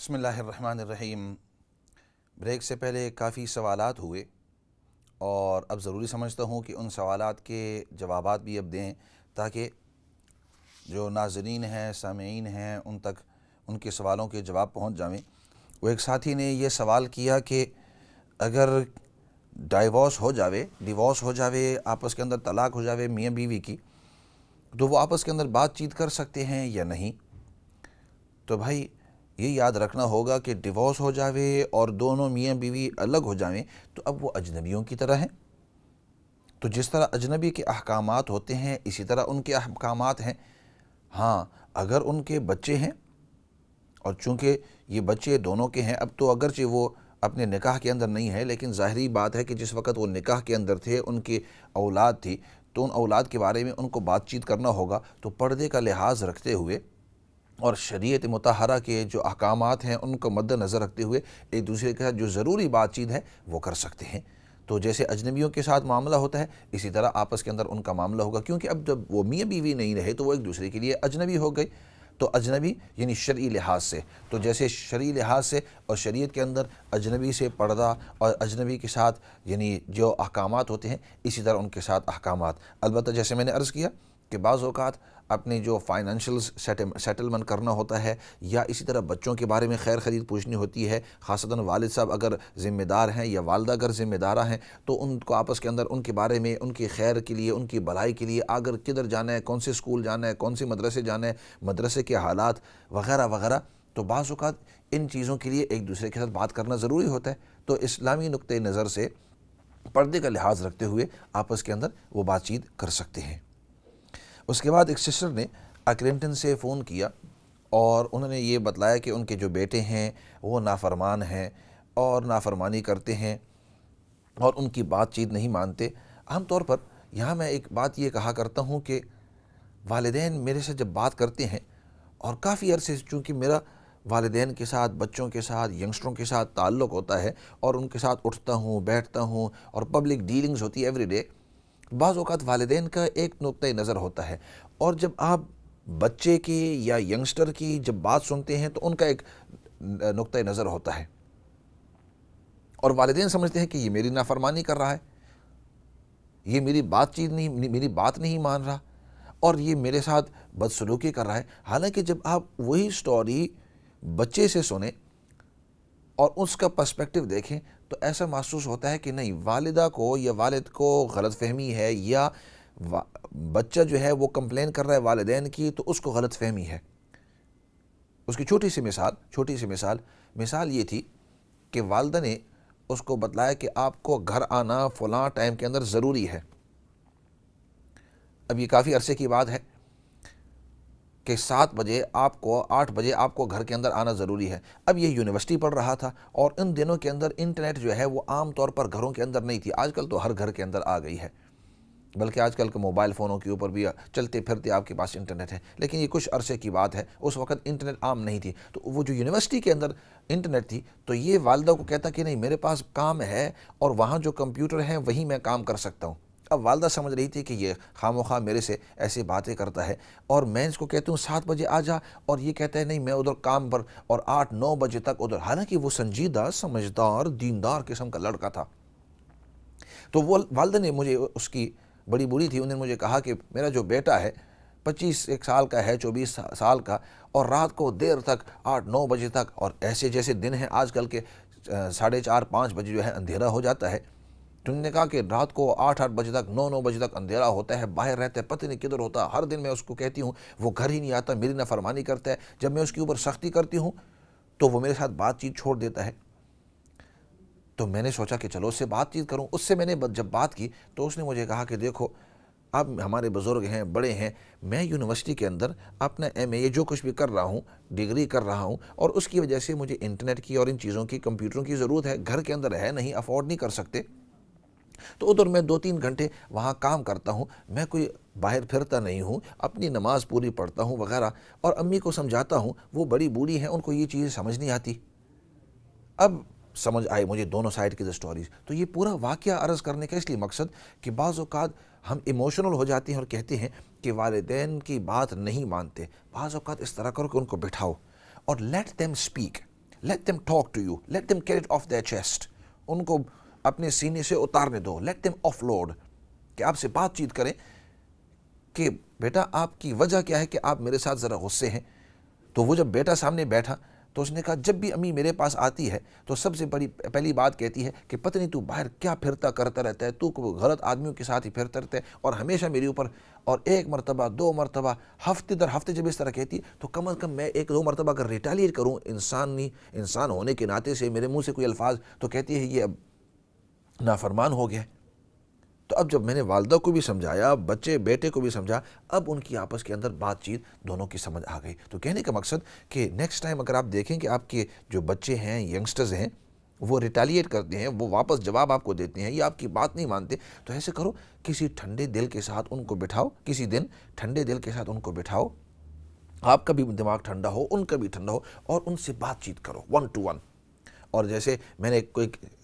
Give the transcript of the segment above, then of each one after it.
بسم اللہ الرحمن الرحیم۔ بریک سے پہلے کافی سوالات ہوئے اور اب ضروری سمجھتا ہوں کہ ان سوالات کے جوابات بھی اب دیں تاکہ جو ناظرین ہیں، سامعین ہیں، ان تک ان کے سوالوں کے جواب پہنچ جائیں۔ وہ ایک ساتھی نے یہ سوال کیا کہ اگر ڈیورس ہو جاوے آپس کے اندر طلاق ہو جاوے میاں بیوی کی، تو وہ آپس کے اندر بات چیت کر سکتے ہیں یا نہیں؟ تو بھائی یہ یاد رکھنا ہوگا کہ ڈیورس ہو جاوے اور دونوں میاں بیوی الگ ہو جاویں تو اب وہ اجنبیوں کی طرح ہیں۔ تو جس طرح اجنبی کے احکامات ہوتے ہیں اسی طرح ان کے احکامات ہیں۔ ہاں، اگر ان کے بچے ہیں اور چونکہ یہ بچے دونوں کے ہیں، اب تو اگرچہ وہ اپنے نکاح کے اندر نہیں ہے، لیکن ظاہری بات ہے کہ جس وقت وہ نکاح کے اندر تھے ان کی اولاد تھی، تو ان اولاد کے بارے میں ان کو بات چیت کرنا ہوگا۔ تو پردے کا لحاظ رکھتے ہوئے اور شریعت مطہرہ کے جو احکامات ہیں ان کو مد نظر رکھتے ہوئے ایک دوسرے کے ساتھ جو ضروری بات چیت ہے وہ کر سکتے ہیں۔ تو جیسے اجنبیوں کے ساتھ معاملہ ہوتا ہے اسی طرح آپس کے اندر ان کا معاملہ ہوگا، کیونکہ اب جب وہ میاں بیوی نہیں رہے تو وہ ایک دوسرے کے لیے اجنبی ہو گئے۔ تو اجنبی یعنی شرعی لحاظ سے، تو جیسے شرعی لحاظ سے اور شریعت کے اندر اجنبی سے پردہ اور اجنبی کے ساتھ یعنی جو احکامات ہوتے ہیں اسی طرح ان کے ساتھ احکامات۔ البتہ جیسے میں نے عرض کیا کہ بعض اوقات اپنی جو فائنینشیل سیٹلمنٹ کرنا ہوتا ہے یا اسی طرح بچوں کے بارے میں خیر خرید پوچھنی ہوتی ہے، خاصتاً والد صاحب اگر ذمہ دار ہیں یا والدہ اگر ذمہ دارہ ہیں، تو ان کو آپس کے اندر ان کے بارے میں ان کی خیر کے لیے، ان کی بھلائی کے لیے اگر کدھر جانا ہے، کون سے اسکول جانا ہے، کون سے مدرسے جانا ہے، مدرسے کے حالات وغیرہ وغیرہ، تو بعض اوقات ان چیزوں کے لیے ایک دوسرے کے ساتھ بات کرنا ضروری ہوتا ہے۔ تو اسلامی نقطۂ نظر سے پردے کا لحاظ رکھتے ہوئے آپس کے اندر وہ بات چیت کر سکتے ہیں۔ اس کے بعد ایک سسٹر نے اکلنٹن سے فون کیا اور انہوں نے یہ بتلایا کہ ان کے جو بیٹے ہیں وہ نافرمان ہیں اور نافرمانی کرتے ہیں اور ان کی بات چیت نہیں مانتے۔ عام طور پر یہاں میں ایک بات یہ کہا کرتا ہوں کہ والدین میرے سے جب بات کرتے ہیں اور کافی عرصے سے چونکہ میرا والدین کے ساتھ، بچوں کے ساتھ، ینگسٹروں کے ساتھ تعلق ہوتا ہے اور ان کے ساتھ اٹھتا ہوں، بیٹھتا ہوں اور پبلک ڈیلنگز ہوتی ہے ایوری ڈے، بعض اوقات والدین کا ایک نقطۂ نظر ہوتا ہے اور جب آپ بچے کی یا ینگسٹر کی جب بات سنتے ہیں تو ان کا ایک نقطۂ نظر ہوتا ہے اور والدین سمجھتے ہیں کہ یہ میری نافرمانی کر رہا ہے، یہ میری بات نہیں مان رہا اور یہ میرے ساتھ بدسلوکی کر رہا ہے۔ حالانکہ جب آپ وہی سٹوری بچے سے سنیں اور اس کا پرسپیکٹو دیکھیں تو ایسا محسوس ہوتا ہے کہ نہیں، والدہ کو یا والد کو غلط فہمی ہے یا بچہ جو ہے وہ کمپلین کر رہا ہے والدین کی تو اس کو غلط فہمی ہے۔ اس کی چھوٹی سی مثال یہ تھی کہ والدہ نے اس کو بتلایا کہ آپ کو گھر آنا فلاں ٹائم کے اندر ضروری ہے۔ اب یہ کافی عرصے کی بات ہے کہ 7 بجے آپ کو 8 بجے آپ کو گھر کے اندر آنا ضروری ہے۔ اب یہ یونیورسٹی پڑھ رہا تھا اور ان دنوں کے اندر انٹرنیٹ جو ہے وہ عام طور پر گھروں کے اندر نہیں تھی، آج کل تو ہر گھر کے اندر آ گئی ہے، بلکہ آج کل کے موبائل فونوں کے اوپر بھی چلتے پھرتے آپ کے پاس انٹرنیٹ ہے، لیکن یہ کچھ عرصے کی بات ہے، اس وقت انٹرنیٹ عام نہیں تھی۔ تو وہ جو یونیورسٹی کے اندر انٹرنیٹ تھی تو یہ والدہ کو کہتا کہ نہیں، میرے پاس کام ہے اور وہاں جو کمپیوٹر ہیں وہیں میں کام کر سکتا ہوں۔ اب والدہ سمجھ رہی تھی کہ یہ خواہ میرے سے ایسی باتیں کرتا ہے اور میں اس کو کہتی ہوں 7 بجے آ جا اور یہ کہتا ہے نہیں میں ادھر کام پر، اور 8-9 بجے تک ادھر، حالانکہ وہ سنجیدہ، سمجھدار، دیندار قسم کا لڑکا تھا۔ تو وہ والدہ نے مجھے، اس کی بڑی بوڑھی تھی، انہوں نے مجھے کہا کہ میرا جو بیٹا ہے 25 سال کا ہے، 24 سال کا، اور رات کو دیر تک 8-9 بجے تک، اور ایسے جیسے دن ہیں آج کل کے 4:30-5 بجے جو ہے اندھیرا ہو جاتا ہے، تو انہوں نے کہا کہ رات کو 8 بجے تک، 9 بجے تک اندھیرا ہوتا ہے، باہر رہتا ہے، پتہ نہیں کدھر ہوتا ہے۔ ہر دن میں اس کو کہتی ہوں وہ گھر ہی نہیں آتا، میری نافرمانی کرتا ہے، جب میں اس کے اوپر سختی کرتی ہوں تو وہ میرے ساتھ بات چیت چھوڑ دیتا ہے۔ تو میں نے سوچا کہ چلو اس سے بات چیت کروں۔ اس سے میں نے جب بات کی تو اس نے مجھے کہا کہ دیکھو اب ہمارے بزرگ ہیں، بڑے ہیں، میں یونیورسٹی کے اندر اپنا MA جو کچھ بھی کر رہا ہوں، ڈگری کر رہا ہوں، اور اس کی وجہ سے مجھے انٹرنیٹ کی اور ان چیزوں کی، کمپیوٹروں کی ضرورت ہے، گھر کے اندر ہے نہیں، افورڈ نہیں کر سکتے، تو ادھر میں 2-3 گھنٹے وہاں کام کرتا ہوں، میں کوئی باہر پھرتا نہیں ہوں، اپنی نماز پوری پڑھتا ہوں وغیرہ، اور امی کو سمجھاتا ہوں، وہ بڑی بوڑھی ہیں، ان کو یہ چیزیں سمجھ نہیں آتی۔ اب سمجھ آئی مجھے دونوں سائڈ کی سٹوریز۔ تو یہ پورا واقعہ عرض کرنے کا اس لیے مقصد کہ بعض اوقات ہم ایموشنل ہو جاتے ہیں اور کہتے ہیں کہ والدین کی بات نہیں مانتے۔ بعض اوقات اس طرح کرو کہ ان کو بٹھاؤ اور late them speak، let them talk to you, let them get it off their chest, ان کو اپنے سینے سے اتارنے دو, let them offload, کہ آپ سے بات چیت کریں کہ بیٹا آپ کی وجہ کیا ہے کہ آپ میرے ساتھ ذرا غصے ہیں. تو وہ جب بیٹا سامنے بیٹھا تو اس نے کہا جب بھی امی میرے پاس آتی ہے تو سب سے پہلی بات کہتی ہے کہ پتہ نہیں تو باہر کیا پھرتا کرتا رہتا ہے, تو غلط آدمیوں کے ساتھ ہی پھرتا رہتا ہے اور ہمیشہ میرے اوپر, اور ایک مرتبہ 2 مرتبہ ہفتے در ہفتے جب اس طرح کہتی ہے تو کم از کم میں 1-2 مرتبہ اگر ریٹیلیٹ کروں انسان ہونے کے ناطے سے میرے منہ سے کوئی الفاظ, تو کہتی ہے یہ اب نافرمان ہو گیا. تو اب جب میں نے والدہ کو بھی سمجھایا, بیٹے کو بھی سمجھا, اب ان کی آپس کے اندر بات چیت دونوں کی سمجھ آ گئی. تو کہنے کا مقصد کہ نیکسٹ ٹائم اگر آپ دیکھیں کہ آپ کے جو بچے ہیں, ینگسٹرز ہیں, وہ ریٹیلیٹ کرتے ہیں, وہ واپس جواب آپ کو دیتے ہیں یا آپ کی بات نہیں مانتے, تو ایسے کرو, کسی ٹھنڈے دل کے ساتھ ان کو بٹھاؤ, کسی دن ٹھنڈے دل کے ساتھ ان کو بٹھاؤ, آپ کا بھی دماغ ٹھنڈا ہو, ان کا بھی ٹھنڈا ہو, اور ان سے بات چیت کرو 1 to 1. اور جیسے میں نے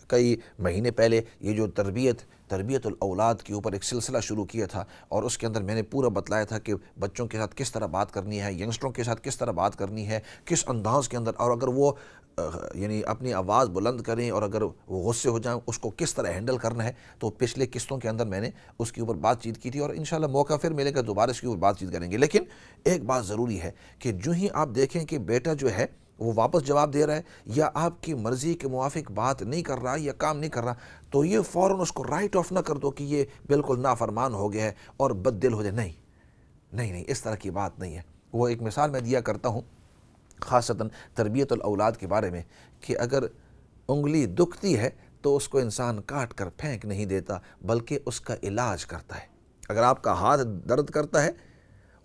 کئی مہینے پہلے یہ جو تربیت الاولاد کے اوپر ایک سلسلہ شروع کیا تھا, اور اس کے اندر میں نے پورا بتلایا تھا کہ بچوں کے ساتھ کس طرح بات کرنی ہے, ینگسٹروں کے ساتھ کس طرح بات کرنی ہے, کس انداز کے اندر, اور اگر وہ یعنی اپنی آواز بلند کریں اور اگر وہ غصے ہو جائیں اس کو کس طرح ہینڈل کرنا ہے. تو پچھلے قسطوں کے اندر میں نے اس کے اوپر بات چیت کی تھی, اور انشاءاللہ موقع پھر ملے گا دوبارہ اس کے اوپر بات چیت کریں گے. لیکن ایک بات ضروری ہے کہ جو ہی آپ دیکھیں کہ بیٹا جو ہے وہ واپس جواب دے رہا ہے یا آپ کی مرضی کے موافق بات نہیں کر رہا یا کام نہیں کر رہا, تو یہ فوراً اس کو رائٹ آف نہ کر دو کہ یہ بالکل نافرمان ہو گیا ہے اور بد دل ہو جائے. نہیں, اس طرح کی بات نہیں ہے. وہ ایک مثال میں دیا کرتا ہوں خاصتاً تربیت الاولاد کے بارے میں, کہ اگر انگلی دکھتی ہے تو اس کو انسان کاٹ کر پھینک نہیں دیتا بلکہ اس کا علاج کرتا ہے. اگر آپ کا ہاتھ درد کرتا ہے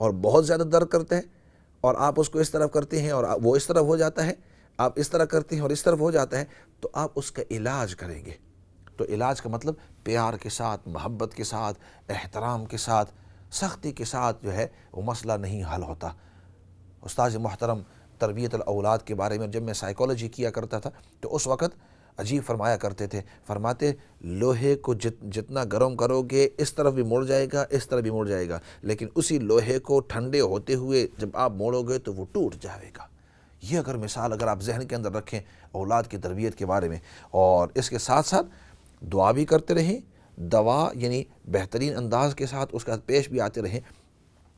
اور بہت زیادہ درد کرتا ہے اور آپ اس کو اس طرف کرتے ہیں اور وہ اس طرف ہو جاتا ہے, آپ اس طرح کرتے ہیں اور اس طرف ہو جاتا ہے, تو آپ اس کا علاج کریں گے. تو علاج کا مطلب پیار کے ساتھ, محبت کے ساتھ, احترام کے ساتھ, سختی کے ساتھ جو ہے وہ مسئلہ نہیں حل ہوتا. استاذ محترم تربیت الاولاد کے بارے میں جب میں سائیکالوجی کیا کرتا تھا تو اس وقت عجیب فرمایا کرتے تھے, فرماتے لوہے کو جتنا گرم کرو گے اس طرف بھی مڑ جائے گا, اس طرف بھی مڑ جائے گا, لیکن اسی لوہے کو ٹھنڈے ہوتے ہوئے جب آپ موڑو گے تو وہ ٹوٹ جائے گا. یہ اگر مثال اگر آپ ذہن کے اندر رکھیں اولاد کی تربیت کے بارے میں, اور اس کے ساتھ ساتھ دعا بھی کرتے رہیں, دوا یعنی بہترین انداز کے ساتھ اس کا پیش بھی آتے رہیں.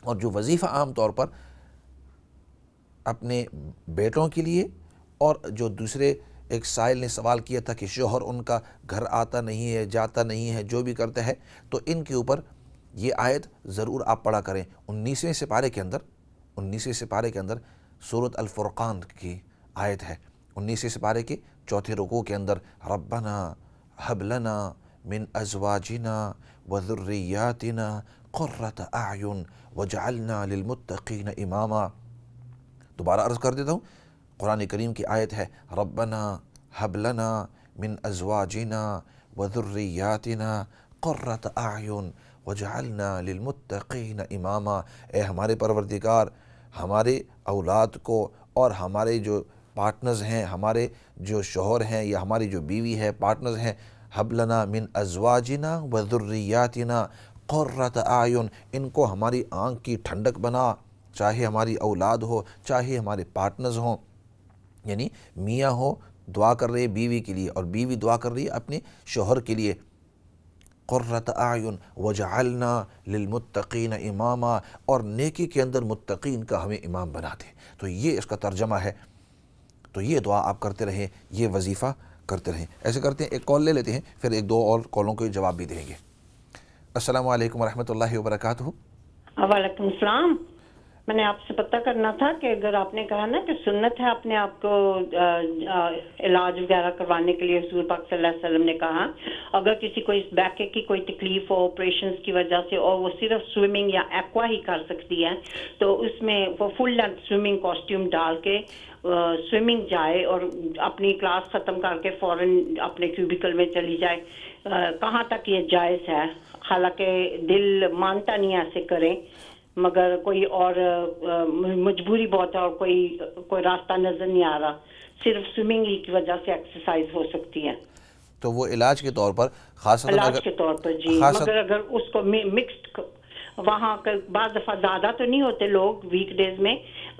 اور جو وظیفہ عام طور پر اپنے بیٹوں کے لیے, اور جو دوسرے ایک سائل نے سوال کیا تھا کہ شوہر ان کا گھر آتا نہیں ہے, جاتا نہیں ہے, جو بھی کرتا ہے, تو ان کے اوپر یہ آیت ضرور آپ پڑھا کریں. 19ویں سپارے کے اندر سورۃ الفرقان کی آیت ہے, 19ویں سپارے کے 4تھے رکوع کے اندر, ربنا ہب لنا من ازواجنا وذریاتنا قرۃ اعین وجعلنا للمتقین اماما. دوبارہ عرض کر دیتا ہوں, قرآن کریم کی آیت ہے, ربنا ہب لنا من ازواجنا وذریاتنا قرۃ اعین وجعلنا للمتقین اماما. اے ہمارے پروردگار, ہمارے اولاد کو اور ہمارے جو پارٹنرز ہیں, ہمارے جو شوہر ہیں یا ہماری جو بیوی ہے, پارٹنرز ہیں, ہب لنا من ازواجنا وذریاتنا قرۃ اعین, ان کو ہماری آنکھ کی ٹھنڈک بنا, چاہے ہماری اولاد ہو چاہے ہمارے پارٹنرز ہوں. یعنی میاں ہو دعا کر رہی ہے بیوی کے لیے اور بیوی دعا کر رہی ہے اپنے شوہر کے لیے, قرۃ اعین وجعلنا للمتقین اماما, اور نیکی کے اندر متقین کا ہمیں امام بنا دے. تو یہ اس کا ترجمہ ہے. تو یہ دعا آپ کرتے رہیں, یہ وظیفہ کرتے رہیں. ایسے کرتے ہیں, ایک کال لے لیتے ہیں, پھر 1-2 اور کالوں کو جواب بھی دیں گے. السلام علیکم ورحمۃ اللہ وبرکاتہ. وعلیکم السلام. میں نے آپ سے پتہ کرنا تھا کہ اگر آپ نے کہا نا کہ سنت ہے اپنے آپ کو علاج وغیرہ کروانے کے لیے, حضور پاک صلی اللہ علیہ وسلم نے کہا اگر کسی کو اس بیک کی کوئی تکلیف ہو آپریشنز کی وجہ سے اور وہ صرف سوئمنگ یا ایکوا ہی کر سکتی ہے, تو اس میں وہ فل لینتھ سوئمنگ کاسٹیوم ڈال کے سوئمنگ جائے اور اپنی کلاس ختم کر کے فوراً اپنے کیوبیکل میں چلی جائے, کہاں تک یہ جائز ہے؟ حالانکہ دل مانتا نہیں ایسے کریں, مگر کوئی اور مجبوری بہت ہے اور کوئی راستہ نظر نہیں آ رہا, صرف سوئمنگ ہی کی وجہ سے ایکسرسائز ہو سکتی ہے. تو وہ علاج کے طور پر خاصاً علاج کے طور پر جی, مگر اگر اس کو مکسڈ, وہاں بعض دفعہ زیادہ تو نہیں ہوتے لوگ ویک ڈیز میں,